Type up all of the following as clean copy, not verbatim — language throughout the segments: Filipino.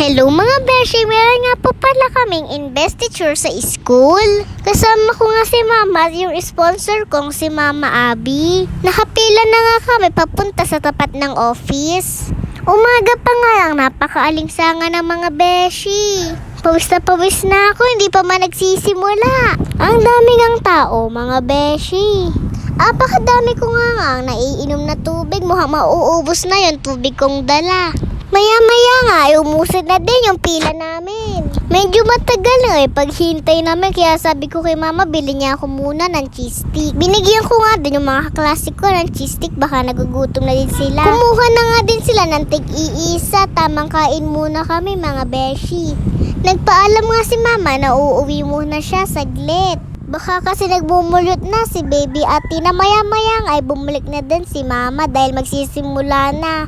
Hello mga beshi, meron nga po pala kaming investiture sa school. Kasama ko nga si Mama, yung sponsor kong si Mama Abby. Nakapila na nga kami papunta sa tapat ng office. Umaga pa nga lang, napakaalinsangan ng mga beshi. Pawis na ako, hindi pa man nagsisimula. Ang dami ngang tao, mga beshi. Apakadami ko nga ang naiinom na tubig, mukhang mauubos na yung tubig kong dala. Maya-maya nga, umusin na din yung pila namin. Medyo matagal nga paghintay namin, kaya sabi ko kay Mama, bili niya ako muna ng cheese stick. Binigyan ko nga din yung mga kaklase ko ng cheese stick, baka nagugutom na din sila. Kumuha na nga din sila ng tig-iisa, tamang kain muna kami mga beshi. Nagpaalam nga si Mama na uuwi muna siya saglit. Baka kasi nagbumulot na si baby at na maya-maya nga ay bumalik na din si Mama dahil magsisimula na.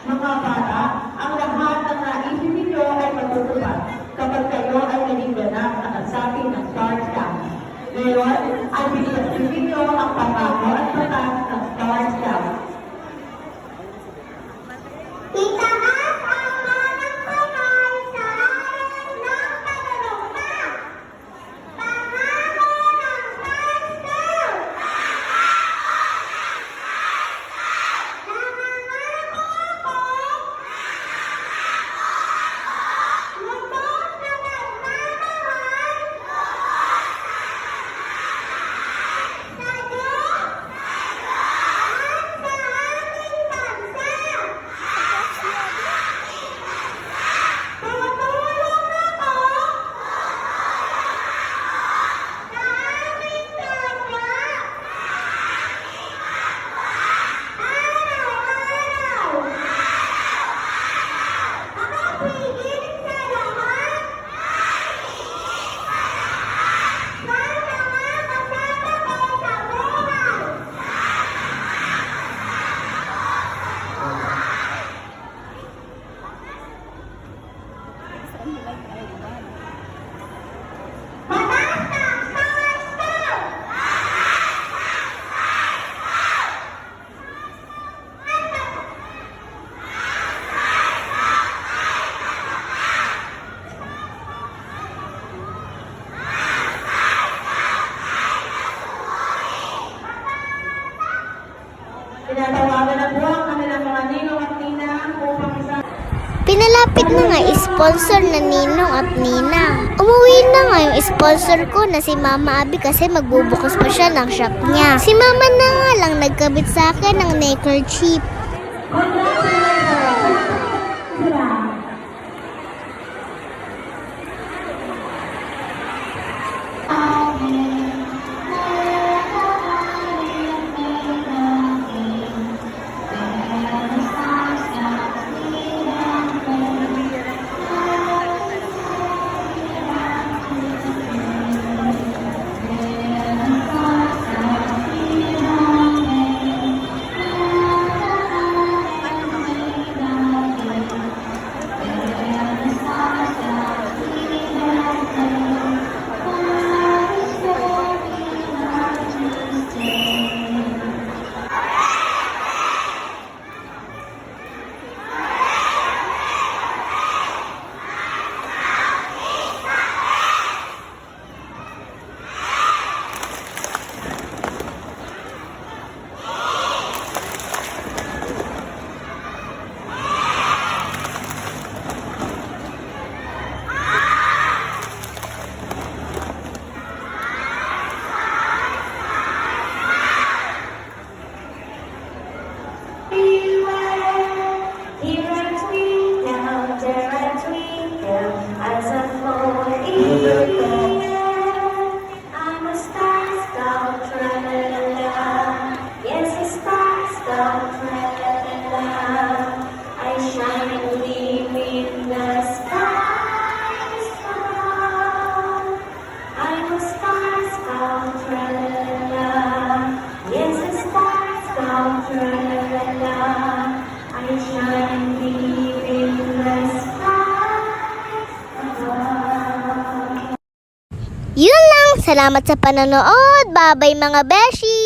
Mga bata, ang lahat ng naisip ninyo ay matutupad kapag kayo ay naging ganap na kasapi ng Star Scouts. Ngayon, ay binigyan ninyo ang pangako at batas ng Star Scouts. Itaas ang manang kamay sa aras ng panunumpa. Pangako ng Star Scout! Nangangako malapit na nga sponsor na Ninong at Ninang. Umuwi na nga yung sponsor ko na si Mama Abby kasi magbubukas pa siya ng shop niya. Si Mama na nga lang nagkabit sa akin ng neckerchief. Yun lang. Salamat sa panonood. Bye-bye mga beshi!